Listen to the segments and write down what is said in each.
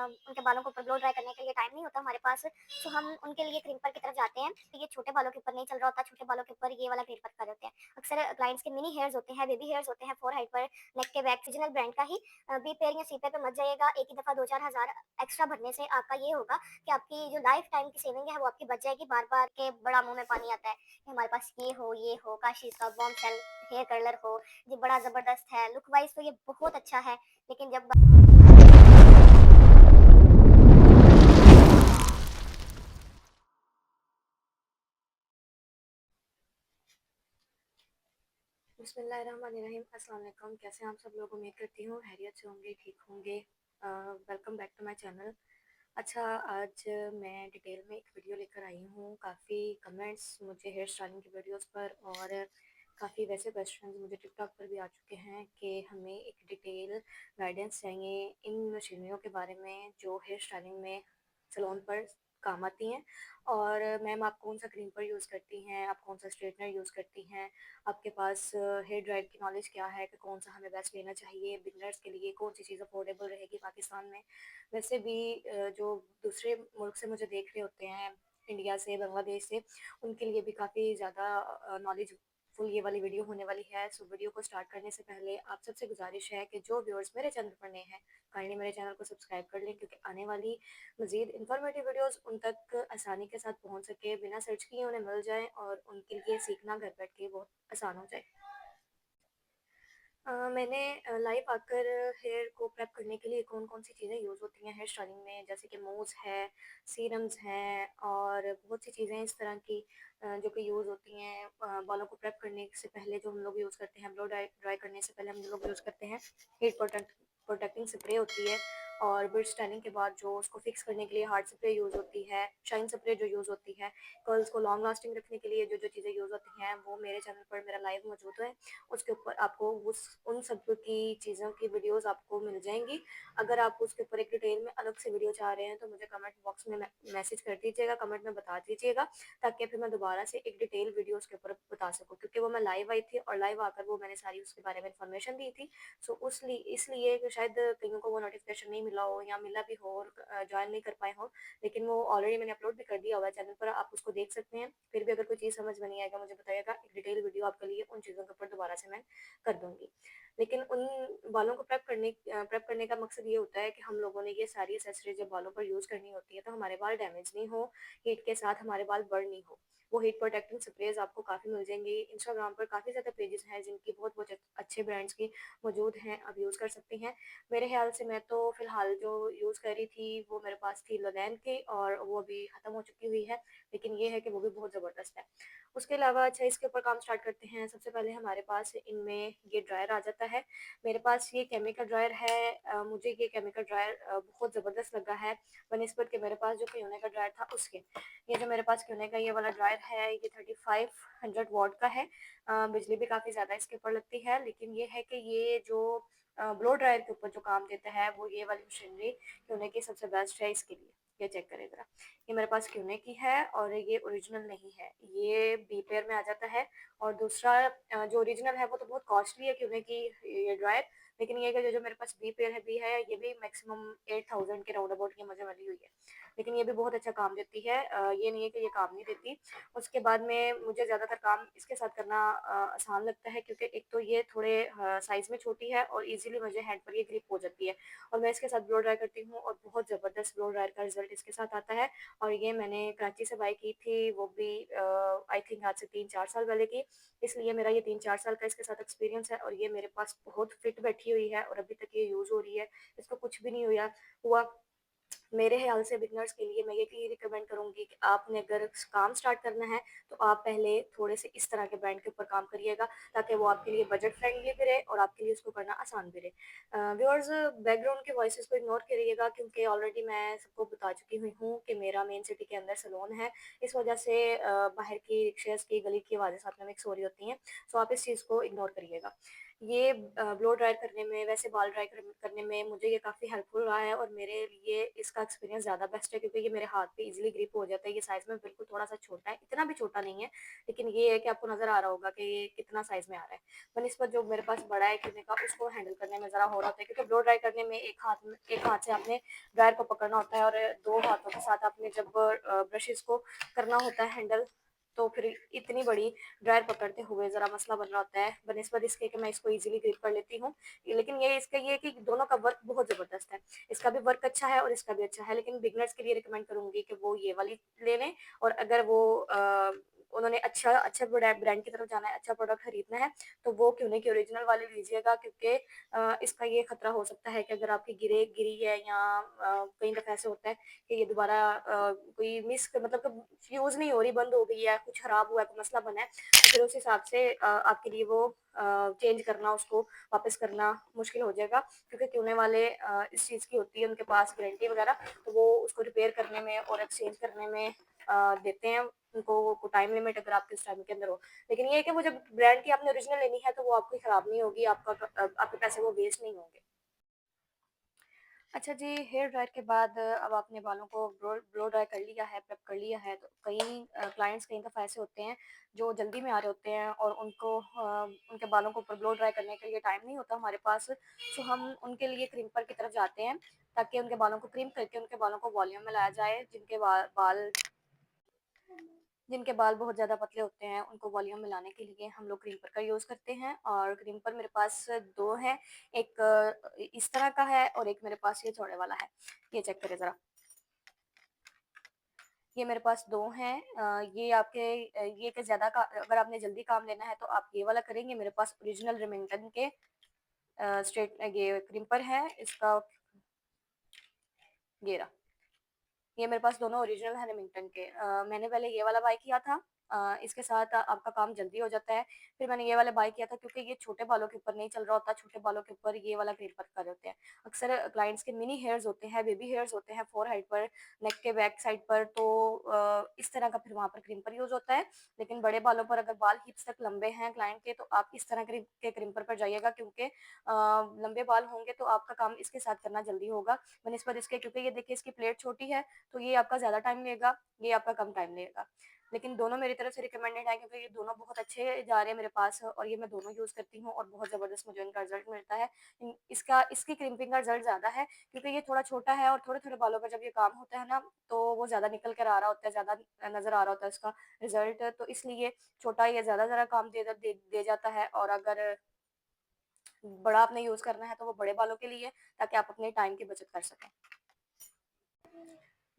उनके बालों को ऊपर ब्लो ड्राई करने के लिए टाइम नहीं होता हमारे पास, तो हम उनके लिए क्रीपर की तरफ जाते हैं। तो ये छोटे बालों के ऊपर नहीं चल रहा होता, छोटे बालों के ऊपर ये वाला क्रीपर कर देते हैं। अक्सर क्लाइंट्स के मिनी हेयर्स होते हैं, बेबी हेयर्स होते हैं फोरहेड पर, नेक के बैक, सीजनल ब्रांड का ही बी पेयर या सी पेयर पे मत जाइएगा। एक ही दफ़ा 2-4 हज़ार एक्स्ट्रा भरने से आपका ये होगा कि आपकी जो लाइफ टाइम की सेविंग है वो आपकी बच जाएगी। बार-बार के बड़ा मुँह में पानी आता है कि हमारे पास ये हो, काशी का बॉम्बशेल हेयर कर्लर हो, ये बड़ा ज़बरदस्त है। लुक वाइज़ तो ये बहुत अच्छा है, लेकिन जब बिस्मिल्लाहिर्रहमानिर्रहीम। अस्सलाम वालेकुम। कैसे हैं आप सब लोग? उम्मीद करती हूँ खैरियत से होंगे, ठीक होंगे। Welcome back to my channel. अच्छा, आज मैं डिटेल में एक वीडियो लेकर आई हूँ। काफ़ी कमेंट्स मुझे हेयर स्टाइलिंग की वीडियोस पर और काफ़ी वैसे क्वेश्चंस मुझे टिकटॉक पर भी आ चुके हैं कि हमें एक डिटेल गाइडेंस चाहिए इन मशीनरियों के बारे में जो हेयर स्टाइलिंग में सैलून पर काम आती हैं। और मैम, आप कौन सा क्रीम पर यूज़ करती हैं, आप कौन सा स्ट्रेटनर यूज़ करती हैं, आपके पास हेयर ड्रायर की नॉलेज क्या है कि कौन सा हमें बेस्ट लेना चाहिए, बिगनर्स के लिए कौन सी चीज़ अफोर्डेबल रहेगी पाकिस्तान में। वैसे भी जो दूसरे मुल्क से मुझे देख रहे होते हैं, इंडिया से, बांग्लादेश से, उनके लिए भी काफ़ी ज़्यादा नॉलेज फुल ये वाली वीडियो होने वाली है। सो वीडियो को स्टार्ट करने से पहले आप सबसे गुजारिश है कि जो व्यूअर्स मेरे चैनल पर नए हैं, काइंडली मेरे चैनल को सब्सक्राइब कर लें, क्योंकि आने वाली मज़ीद इन्फॉर्मेटिव वीडियोस उन तक आसानी के साथ पहुंच सके, बिना सर्च किए उन्हें मिल जाए और उनके लिए सीखना घर बैठ के बहुत आसान हो जाए। मैंने लाइव आकर हेयर को प्रेप करने के लिए कौन-कौन सी चीज़ें यूज़ होती हैं हेयर स्टाइलिंग में, जैसे कि मूव्स है, सीरम्स हैं और बहुत सी चीज़ें इस तरह की जो कि यूज़ होती हैं बालों को प्रेप करने से पहले, जो हम लोग यूज़ करते हैं, ब्लो ड्राई ड्राई करने से पहले हम लोग यूज़ करते हैं। हीट प्रोटेक्टिंग स्प्रे होती है और ब्रिज स्टैनिंग के बाद जो उसको फिक्स करने के लिए हार्ड स्प्रे यूज़ होती है, शाइन स्प्रे जो यूज़ होती है, कर्ल्स को लॉन्ग लास्टिंग रखने के लिए जो-जो चीज़ें यूज़ होती हैं, वो मेरे चैनल पर मेरा लाइव मौजूद है। उसके ऊपर आपको उस उन सब की चीज़ों की वीडियोस आपको मिल जाएंगी। अगर आप उसके ऊपर एक डिटेल में अलग से वीडियो चाह रहे हैं तो मुझे कमेंट बॉक्स में मैसेज कर दीजिएगा, कमेंट में बता दीजिएगा, ताकि फिर मैं दोबारा से एक डिटेल वीडियो उसके ऊपर बता सकूँ, क्योंकि वो मैं लाइव आई थी और लाइव आकर वो मैंने सारी उसके बारे में इन्फॉर्मेशन दी थी। सो उसलिए इसलिए कि शायद कईयों को वो नोटिफिकेशन नहीं मिला हो या मिला भी हो और ज्वाइन नहीं कर पाए हो, लेकिन वो ऑलरेडी मैंने अपलोड भी कर दिया हुआ है चैनल पर, आप उसको देख सकते हैं। फिर भी अगर कोई चीज़ समझ में नहीं आएगा मुझे बताइएगा, एक डिटेल वीडियो आपके लिए उन चीज़ों के ऊपर दोबारा से मैं कर दूँगी। लेकिन उन बालों को प्रेप करने का मकसद ये होता है कि हम लोगों ने ये सारी एक्सेसरीज़ जब बालों पर यूज़ करनी होती है तो हमारे बाल डैमेज नहीं हो, हीट के साथ हमारे बाल बर्न नहीं हो। वो हीट प्रोटेक्टिंग स्प्रेज़ आपको काफ़ी मिल जाएँगी। इंस्टाग्राम पर काफ़ी ज़्यादा पेजेज़ हैं जिनकी बहुत-बहुत अच्छे ब्रांड्स की मौजूद हैं, आप यूज़ कर सकती हैं। मेरे ख़्याल से मैं तो फ़िलहाल जो यूज़ कर रही थी वो मेरे पास थी लोलैन की और वो अभी ख़त्म हो चुकी हुई है, लेकिन ये है कि वो भी बहुत ज़बरदस्त है। उसके अलावा अच्छा, इसके ऊपर काम स्टार्ट करते हैं। सबसे पहले हमारे पास इनमें ये ड्रायर आ जाता है। मेरे पास ये केमिकल ड्रायर है। मुझे ये केमिकल ड्रायर बहुत ज़बरदस्त लगा है बनिस्बत के मेरे पास जो क्योने का ड्रायर था उसके। ये जो मेरे पास क्योने का ये वाला ड्रायर है, ये 3500 वॉट का है। बिजली भी काफ़ी ज़्यादा इसके ऊपर लगती है, लेकिन ये है कि ये जो ब्लो ड्रायर के ऊपर जो काम देता है वो ये वाली मशीनरी क्योने की सबसे बेस्ट है इसके लिए। ये चेक करें ज़रा, ये मेरे पास क्योने की है और ये ओरिजिनल नहीं है, ये बी पेयर में आ जाता है। और दूसरा जो ओरिजिनल है वो तो बहुत कॉस्टली है क्योंकि कि ये ड्रायर, लेकिन ये जो जो मेरे पास बी पेयर है भी है, ये भी मैक्सिमम 8000 के राउंड अबाउट ये मुझे मिली हुई है, लेकिन ये भी बहुत अच्छा काम देती है। ये नहीं है कि ये काम नहीं देती। उसके बाद में मुझे ज़्यादातर काम इसके साथ करना आसान लगता है, क्योंकि एक तो ये थोड़े साइज़ में छोटी है और इजीली मुझे हैंड पर ये ग्रिप हो जाती है। और मैं इसके साथ ब्लो ड्राई करती हूँ और बहुत ज़बरदस्त ब्लो ड्रायर का रिजल्ट इसके साथ आता है। और ये मैंने कराची से बाई की थी, वो भी आई थिंक आज से 3-4 साल पहले की, इसलिए मेरा ये 3-4 साल का इसके साथ एक्सपीरियंस है और ये मेरे पास बहुत फिट बैठी हुई है और अभी तक ये यूज़ हो रही है, इसको कुछ भी नहीं हुआ। मेरे ख्याल से बिगनर्स के लिए मैं ये रिकमेंड करूँगी कि आपने अगर काम स्टार्ट करना है तो आप पहले थोड़े से इस तरह के ब्रांड के ऊपर काम करिएगा, ताकि वो आपके लिए बजट फ्रेंडली भी रहे और आपके लिए उसको करना आसान भी रहे। व्यूअर्स, बैकग्राउंड के वॉइसेस को इग्नोर करिएगा, क्योंकि ऑलरेडी मैं सबको बता चुकी हुई हूँ कि मेरा मेन सिटी के अंदर सैलून है। इस वजह से बाहर की रिक्शेज़ की, गली की आवाज़ें साथ में मिक्स हो रही होती हैं, सो आप इस चीज़ को इग्नोर करिएगा। ये ब्लो ड्राई करने में, वैसे बाल ड्राई करने में मुझे ये काफ़ी हेल्पफुल रहा है और मेरे लिए इसका एक्सपीरियंस ज़्यादा बेस्ट है क्योंकि ये मेरे हाथ पे ईज़िली ग्रिप हो जाता है। ये साइज़ में बिल्कुल थोड़ा-सा छोटा है, इतना भी छोटा नहीं है, लेकिन ये है कि आपको नज़र आ रहा होगा कि ये कितना साइज़ में आ रहा है। बनिस्बत जो मेरे पास बड़ा है करने का, उसको हैंडल करने में ज़रा हो रहा होता है क्योंकि ब्लो ड्राई करने में एक हाथ से आपने ड्रायर को पकड़ना होता है और 2 हाथों के साथ आपने जब ब्रशेज़ को करना होता है हैंडल, तो फिर इतनी बड़ी ड्रायर पकड़ते हुए ज़रा मसला बन रहा होता है, बनिस्बत इसके कि मैं इसको ईज़िली ग्रिप कर लेती हूँ। लेकिन इसका ये है कि दोनों का वर्क बहुत ज़बरदस्त है। इसका भी वर्क अच्छा है और इसका भी अच्छा है, लेकिन बिगिनर्स के लिए रिकमेंड करूँगी कि वो ये वाली ले लें और अगर वो उन्होंने अच्छा ब्रांड की तरफ जाना है, अच्छा प्रोडक्ट खरीदना है, तो वो क्यों नहीं कि ओरिजिनल वाली लीजिएगा क्योंकि इसका ये खतरा हो सकता है कि अगर आपकी गिरी है या कई दफ़ा ऐसे होता है कि ये दोबारा कोई मिस मतलब कि यूज़ नहीं हो रही, बंद हो गई है, कुछ खराब हुआ है, कोई मसला बना है, तो फिर उस हिसाब से आपके लिए वो चेंज करना, उसको वापस करना मुश्किल हो जाएगा क्योंकि क्योंने वाले इस चीज़ की होती है उनके पास गारंटी वगैरह, तो वो उसको रिपेयर करने में और एक्सचेंज करने में देते हैं। उनको टाइम लिमिट अगर आपके उस टाइम के अंदर हो। लेकिन ये है कि वो जब ब्रांड की आपने ओरिजिनल लेनी है तो वो आपकी खराब नहीं होगी, आपके पैसे वो वेस्ट नहीं होंगे। अच्छा जी, हेयर ड्रायर के बाद अब आपने बालों को ब्लो ब्लो ड्राई कर लिया है, प्रेप कर लिया है, तो कई क्लाइंट्स कई दफ़ा ऐसे होते हैं जो जल्दी में आ रहे होते हैं और उनके बालों को ऊपर ब्लो ड्राई करने के लिए टाइम नहीं होता हमारे पास, तो हम उनके लिए क्रीपर की तरफ जाते हैं ताकि उनके बालों को क्रीम करके उनके बालों को वॉल्यूम में लाया जाए। जिनके बाल बहुत ज़्यादा पतले होते हैं, उनको वॉल्यूम में लाने के लिए हम लोग क्रीपर का यूज़ करते हैं और क्रीपर मेरे पास 2 हैं, एक इस तरह का है और एक मेरे पास ये चौड़े वाला है। ये चेक करें ज़रा, ये मेरे पास 2 हैं। ये कि ज़्यादा का अगर आपने जल्दी काम लेना है तो आप ये वाला करेंगे। मेरे पास ओरिजिनल रेमिंगटन के ये क्रीपर है, इसका ये रहा। ये मेरे पास दोनों ओरिजिनल है रेमिंगटन के। मैंने पहले ये वाला बाय किया था। इसके साथ आपका काम जल्दी हो जाता है। फिर मैंने ये वाला बाय किया था क्योंकि ये छोटे बालों के ऊपर नहीं चल रहा होता, छोटे बालों के ऊपर ये वाला क्रीपर कर होते हैं। अक्सर क्लाइंट्स के मिनी हेयर्स होते हैं, बेबी हेयर्स होते हैं फोरहेड पर, नेक के बैक साइड पर, तो इस तरह का फिर वहाँ पर क्रीपर यूज़ होता है। लेकिन बड़े बालों पर अगर बाल हिप्स तक लंबे हैं क्लाइंट के, तो आप इस तरह के क्रीपर पर जाइएगा क्योंकि लंबे बाल होंगे तो आपका काम इसके साथ करना जल्दी होगा। बनिस्बत इसके क्योंकि ये देखिए इसकी प्लेट छोटी है, तो ये आपका ज़्यादा टाइम लेगा, ये आपका कम टाइम लेगा। लेकिन दोनों मेरी तरफ से रिकमेंडेड है क्योंकि ये दोनों बहुत अच्छे जा रहे हैं मेरे पास और ये मैं दोनों यूज़ करती हूँ और बहुत ज़बरदस्त मुझे इनका रिज़ल्ट मिलता है। इसकी क्रिम्पिंग का रिज़ल्ट ज़्यादा है क्योंकि ये थोड़ा छोटा है और थोड़े-थोड़े बालों पर जब ये काम होता है ना, तो वो ज़्यादा निकल कर आ रहा होता है, ज़्यादा नज़र आ रहा होता है उसका रिज़ल्ट, तो इसलिए छोटा ये ज़्यादा ज़रा काम दे जाता है और अगर बड़ा आपने यूज़ करना है तो वो बड़े बालों के लिए है ताकि आप अपने टाइम की बचत कर सकें।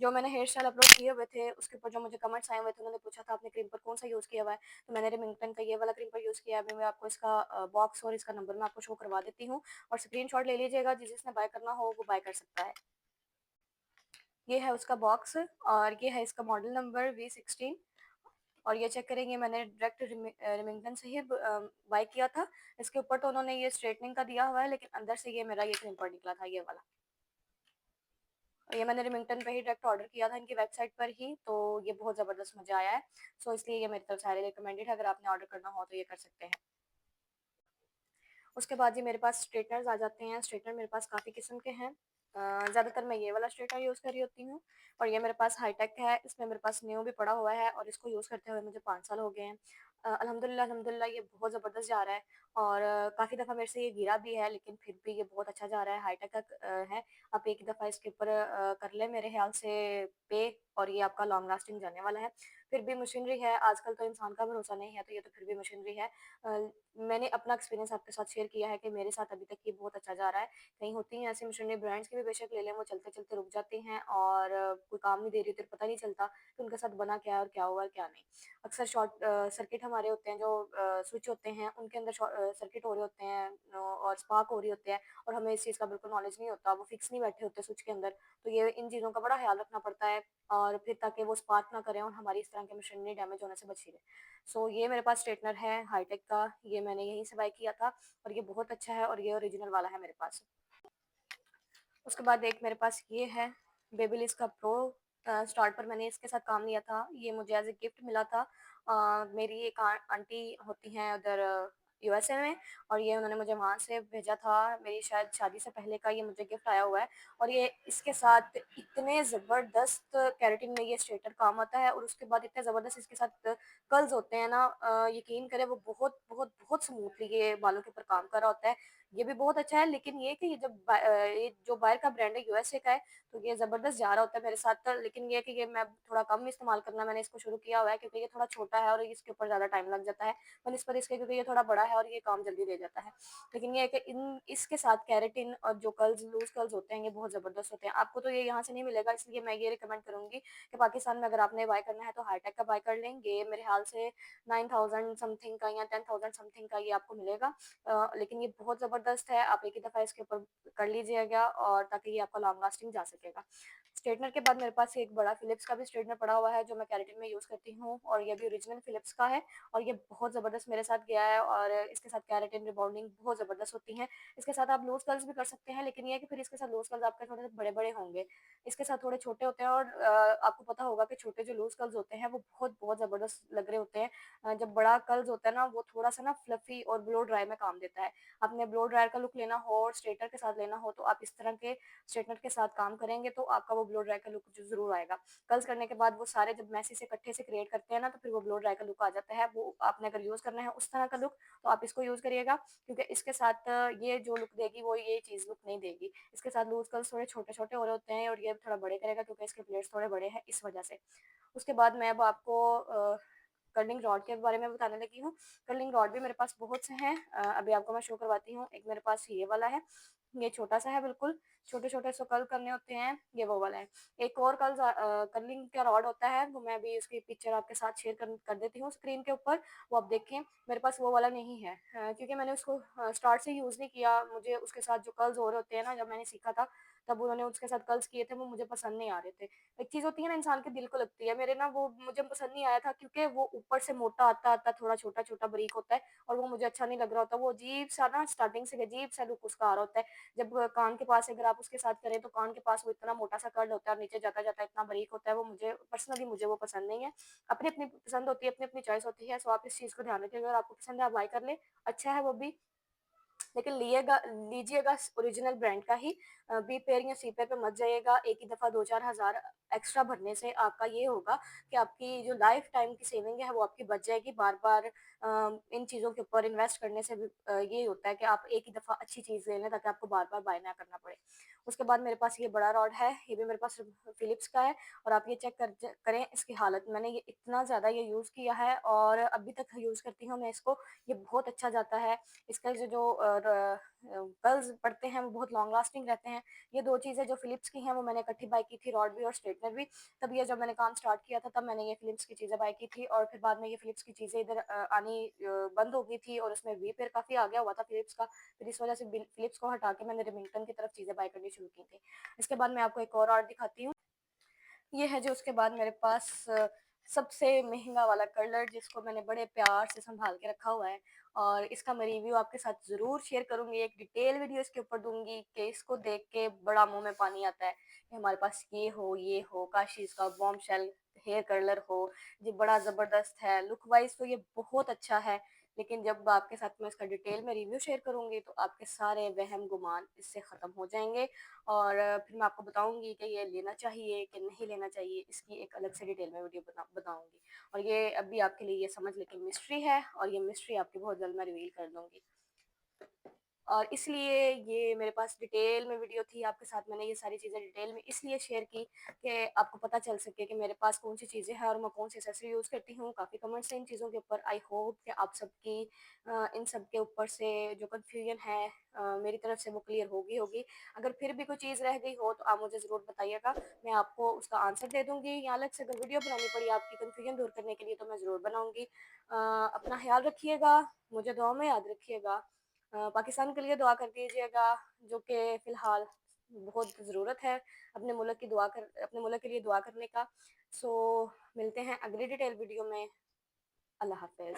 जो मैंने हेयर स्टाइल अपलोड किए हुए थे, उसके ऊपर जो मुझे कमेंट्स आए हुए थे, उन्होंने पूछा था आपने क्रीपर कौन-सा यूज़ किया हुआ है? तो मैंने रेमिंगटन का ये वाला क्रीपर यूज़ किया है। अभी मैं आपको इसका बॉक्स और इसका नंबर मैं आपको शो करवा देती हूँ और स्क्रीनशॉट ले लीजिएगा, जिसने बाय करना हो वो बाय कर सकता है। ये है उसका बॉक्स और ये है इसका मॉडल नंबर V16 और ये चेक करेंगे मैंने डायरेक्ट रेमिंगटन से ही बाय किया था। इसके ऊपर तो उन्होंने ये स्ट्रेटनिंग का दिया हुआ है, लेकिन अंदर से ये मेरा ये क्रीपर निकला था ये वाला। ये मैंने रेमिंगटन पे ही डायरेक्ट ऑर्डर किया था इनकी वेबसाइट पर ही, तो ये बहुत ज़बरदस्त मुझे आया है। सो इसलिए ये मेरी तरफ से हाईली रिकमेंडेड है, अगर आपने ऑर्डर करना हो तो ये कर सकते हैं। उसके बाद ये मेरे पास स्ट्रेटनर्स आ जाते हैं। स्ट्रेटनर मेरे पास काफ़ी किस्म के हैं। ज़्यादातर मैं ये वाला स्ट्रेटनर यूज़ कर रही होती हूँ और ये मेरे पास हाईटेक है। इसमें मेरे पास न्यू भी पड़ा हुआ है और इसको यूज़ करते हुए मुझे 5 साल हो गए हैं। अल्हम्दुलिल्लाह अल्हम्दुलिल्लाह ये बहुत ज़बरदस्त जा रहा है और काफ़ी दफ़ा मेरे से ये गिरा भी है, लेकिन फिर भी ये बहुत अच्छा जा रहा है। हाईटेक का है। आप एक दफ़ा इसके ऊपर कर लें मेरे ख़्याल से पे और ये आपका लॉन्ग लास्टिंग जाने वाला है। फिर भी मशीनरी है, आजकल तो इंसान का भरोसा नहीं है, तो ये तो फिर भी मशीनरी है। अ, मैंने अपना एक्सपीरियंस आपके साथ शेयर किया है कि मेरे साथ अभी तक ये बहुत अच्छा जा रहा है। कहीं होती हैं ऐसी मशीनरी ब्रांड्स की भी बेशक ले लें, वो चलते-चलते रुक जाती हैं और कोई काम नहीं दे रही होती और पता नहीं चलता कि उनके साथ बना क्या है और क्या हुआ और क्या नहीं। अक्सर शॉर्ट सर्किट हमारे होते हैं जो स्विच होते हैं, उनके अंदर सर्किट हो रहे होते हैं और स्पार्क हो रही होते हैं और हमें इस चीज़ का बिल्कुल नॉलेज नहीं होता, वो फिक्स नहीं बैठे होते स्विच के अंदर। तो ये इन चीज़ों का बड़ा ख़्याल रखना पड़ता है और फिर ताकि वो स्पार्क ना करें और हमारी इस तरह की मशीनरी डैमेज होने से बची रहे। सो ये मेरे पास स्ट्रेटनर है हाईटेक का, ये मैंने यहीं से बाय किया था और ये बहुत अच्छा है और ये ओरिजिनल वाला है मेरे पास। उसके बाद एक मेरे पास ये है बेबीलिस का प्रो स्टार्ट पर मैंने इसके साथ काम लिया था। ये मुझे एज़ अ गिफ्ट मिला था। मेरी एक आंटी होती हैं उधर यूएसए में, और ये उन्होंने मुझे वहाँ से भेजा था। मेरी शायद शादी से पहले का ये मुझे गिफ्ट आया हुआ है, और ये इसके साथ इतने ज़बरदस्त केराटिन में ये स्ट्रेटनर काम आता है, और उसके बाद इतने ज़बरदस्त इसके साथ कर्ल्स होते हैं ना, यकीन करें वो बहुत बहुत बहुत स्मूथली ये बालों के ऊपर काम कर रहा होता है। ये भी बहुत अच्छा है, लेकिन ये कि ये ये जो बाहर का ब्रांड है यूएसए का है, तो ये ज़बरदस्त जा रहा होता है मेरे साथ। लेकिन ये है कि ये मैं थोड़ा कम इस्तेमाल करना मैंने इसको शुरू किया हुआ है, क्योंकि ये थोड़ा छोटा है और इसके ऊपर ज़्यादा टाइम लग जाता है बनिस्बत इसके, क्योंकि ये थोड़ा बड़ा है और ये काम जल्दी दे जाता है। लेकिन ये है कि इन इसके साथ केराटिन और जो कर्ल्स लूज़ कर्ल्स होते हैं ये बहुत ज़बरदस्त होते हैं। आपको तो ये यहाँ से नहीं मिलेगा, इसलिए मैं ये रिकमेंड करूँगी कि पाकिस्तान में अगर आपने बाय करना है तो हाईटेक का बाय कर लें। ये मेरे ख्याल से 9000 समथिंग का या 10000 समथिंग का ये आपको मिलेगा। लेकिन ये बहुत ज़बरदस्त है, आप एक ही दफ़ा इसके ऊपर कर लीजिएगा, और ताकि ये आपका लॉन्ग लास्टिंग जा सकेगा। स्ट्रेटनर के बाद मेरे पास एक बड़ा फ़िलिप्स का भी स्ट्रेटनर पड़ा हुआ है, जो मैं केराटिन में यूज़ करती हूँ, और ये भी ओरिजिनल फ़िलिप्स का है, और ये बहुत ज़बरदस्त मेरे साथ गया है, और इसके साथ केराटिन रिबॉन्डिंग बहुत ज़बरदस्त होती है। इसके साथ आप लूज़ कर्ल्स भी कर सकते हैं, लेकिन ये है कि फिर इसके साथ लूज़ कर्ल्स आपके थोड़े से बड़े-बड़े होंगे। इसके साथ थोड़े छोटे होते हैं, और आपको पता होगा कि छोटे जो लूज़ कर्ल्स होते हैं वो बहुत ज़बरदस्त लग रहे होते हैं। जब बड़ा कर्ल्स होता है ना, वो थोड़ा-सा ना फ्लफ़ी और ब्लो ड्राई में काम देता है। आपने ब्लो ड्रायर का लुक लेना हो और स्ट्रेटनर के साथ लेना हो, तो आप इस तरह के स्ट्रेटनर के साथ काम करेंगे तो आपका वो ब्लो ड्राई का लुक ज़रूर आएगा। कर्ल्स करने के बाद वो सारे जब मैसी से इकट्ठे से क्रिएट करते हैं ना, तो फिर वो ब्लो ड्राई का लुक आ जाता है। वो आपने अगर यूज़ करना है उस तरह का लुक, तो आप इसको यूज़ करिएगा, क्योंकि इसके साथ ये जो लुक देगी वो ये चीज़ लुक नहीं देगी। इसके साथ लूज़ कर्ल्स थोड़े छोटे-छोटे हो रहे होते हैं, और ये थोड़ा बड़े करेगा क्योंकि इसके ब्लेड्स थोड़े बड़े हैं इस वजह से। उसके बाद मैं अब आपको कर्लिंग रॉड के बारे में बताने लगी हूँ। कर्लिंग रॉड भी मेरे पास बहुत से हैं, अभी आपको मैं शो करवाती हूँ। एक मेरे पास ये वाला है, ये छोटा-सा है बिल्कुल, छोटे-छोटे से कर्ल करने होते हैं, ये वो वाला है। एक और कर्लिंग का रॉड होता है, वो मैं अभी उसकी पिक्चर आपके साथ शेयर कर देती हूँ स्क्रीन के ऊपर, वो आप देखें। मेरे पास वो वाला नहीं है, क्योंकि मैंने उसको स्टार्ट से यूज़ नहीं किया। मुझे उसके साथ जो कर्ल्स हो रहे होते हैं ना, जब मैंने सीखा था, तब उन्होंने उसके साथ कर्ल्स किए थे, वो मुझे पसंद नहीं आ रहे थे। एक चीज़ होती है ना, इंसान के दिल को लगती है, मेरे ना वो मुझे पसंद नहीं आया था, क्योंकि वो ऊपर से मोटा आता-आता थोड़ा छोटा-छोटा बारीक होता है, और वो मुझे अच्छा नहीं लग रहा होता। वो अजीब-सा ना स्टार्टिंग से अजीब-सा लुक उसका आ रहा होता है। जब कान के पास अगर आप उसके साथ करें, तो कान के पास वो इतना मोटा-सा कर्ल होता है और नीचे जाता-जाता इतना बारीक होता है, वो मुझे पर्सनली मुझे वो पसंद नहीं है। अपनी-अपनी पसंद होती है, अपनी-अपनी चॉइस होती है, सो आप इस चीज़ को ध्यान रखिए। अगर आपको पसंद है आप बाय कर लें, अच्छा है वो भी। लेकिन लीजिएगा ओरिजिनल ब्रांड का ही। बी पेयर या सी पेयर पे मत जाइएगा। एक ही दफ़ा 2-4 हज़ार एक्स्ट्रा भरने से आपका ये होगा कि आपकी जो लाइफ टाइम की सेविंग है वो आपकी बच जाएगी। बार-बार इन चीज़ों के ऊपर इन्वेस्ट करने से भी ये होता है कि आप एक ही दफ़ा अच्छी चीज़ ले लें, ताकि आपको बार-बार बाय ना करना पड़े। उसके बाद मेरे पास ये बड़ा रॉड है, ये भी मेरे पास फिलिप्स का है, और आप ये चेक करें इसकी हालत। मैंने ये इतना ज़्यादा ये यूज़ किया है और अभी तक यूज़ करती हूँ मैं इसको, ये बहुत अच्छा जाता है। इसका जो कर्ल्स पड़ते हैं वो बहुत लॉन्ग लास्टिंग रहते हैं। ये 2 चीज़ें जो फिलिप्स की हैं वो मैंने इकट्ठी बाय की थी, रॉड भी और स्ट्रेटनर भी। तब ये जब मैंने काम स्टार्ट किया था, तब मैंने ये फिलिप्स की चीज़ें बाय की थी, और फिर बाद में ये फिलिप्स की चीज़ें इधर आनी बंद हो गई थी, और उसमें वी-पेयर काफ़ी आ गया हुआ था फिलिप्स का। फिर इस वजह से फिलिप्स को हटा के मैंने रेमिंगटन की तरफ चीज़ें बाय करनी शुरू की थी। इसके बाद मैं आपको एक और रॉड दिखाती हूँ। ये है जो उसके बाद मेरे पास सबसे महँगा वाला कलर, जिसको मैंने बड़े प्यार से सँभाल के रखा हुआ है, और इसका मैं रिव्यू आपके साथ ज़रूर शेयर करूँगी। एक डिटेल वीडियो इसके ऊपर दूँगी कि इसको देख के बड़ा मुँह में पानी आता है कि हमारे पास ये हो, काश इसका बॉम्बशेल हेयर कर्लर हो। ये बड़ा ज़बरदस्त है, लुक वाइज़ तो ये बहुत अच्छा है, लेकिन जब आपके साथ मैं इसका डिटेल में रिव्यू शेयर करूँगी, तो आपके सारे वहम-गुमान इससे ख़त्म हो जाएँगे, और फिर मैं आपको बताऊँगी कि ये लेना चाहिए कि नहीं लेना चाहिए, इसकी एक अलग से डिटेल में वीडियो बताऊँगी। और ये अभी आपके लिए ये समझ लें कि मिस्ट्री है, और ये मिस्ट्री आपकी बहुत जल्द मैं रिवील कर दूँगी। और इसलिए ये मेरे पास डिटेल में वीडियो थी, आपके साथ मैंने ये सारी चीज़ें डिटेल में इसलिए शेयर की कि आपको पता चल सके कि मेरे पास कौन-सी चीज़ें हैं और मैं कौन-सी एक्सेसरी यूज़ करती हूँ। काफ़ी कमेंट्स हैं इन चीज़ों के ऊपर। आई होप कि आप सबकी इन सब के ऊपर से जो कन्फ्यूजन है मेरी तरफ से वो क्लियर होगी। अगर फिर भी कोई चीज़ रह गई हो तो आप मुझे ज़रूर बताइएगा, मैं आपको उसका आंसर दे दूँगी, या अलग से अगर वीडियो बनानी पड़ी आपकी कन्फ्यूजन दूर करने के लिए तो मैं ज़रूर बनाऊँगी। अपना ख़्याल रखिएगा, मुझे दुआ में याद रखिएगा। पाकिस्तान के लिए दुआ कर दीजिएगा, जो कि फ़िलहाल बहुत ज़रूरत है अपने मुल्क के लिए दुआ करने का। सो मिलते हैं अगली डिटेल वीडियो में। अल्लाह हाफ़िज़।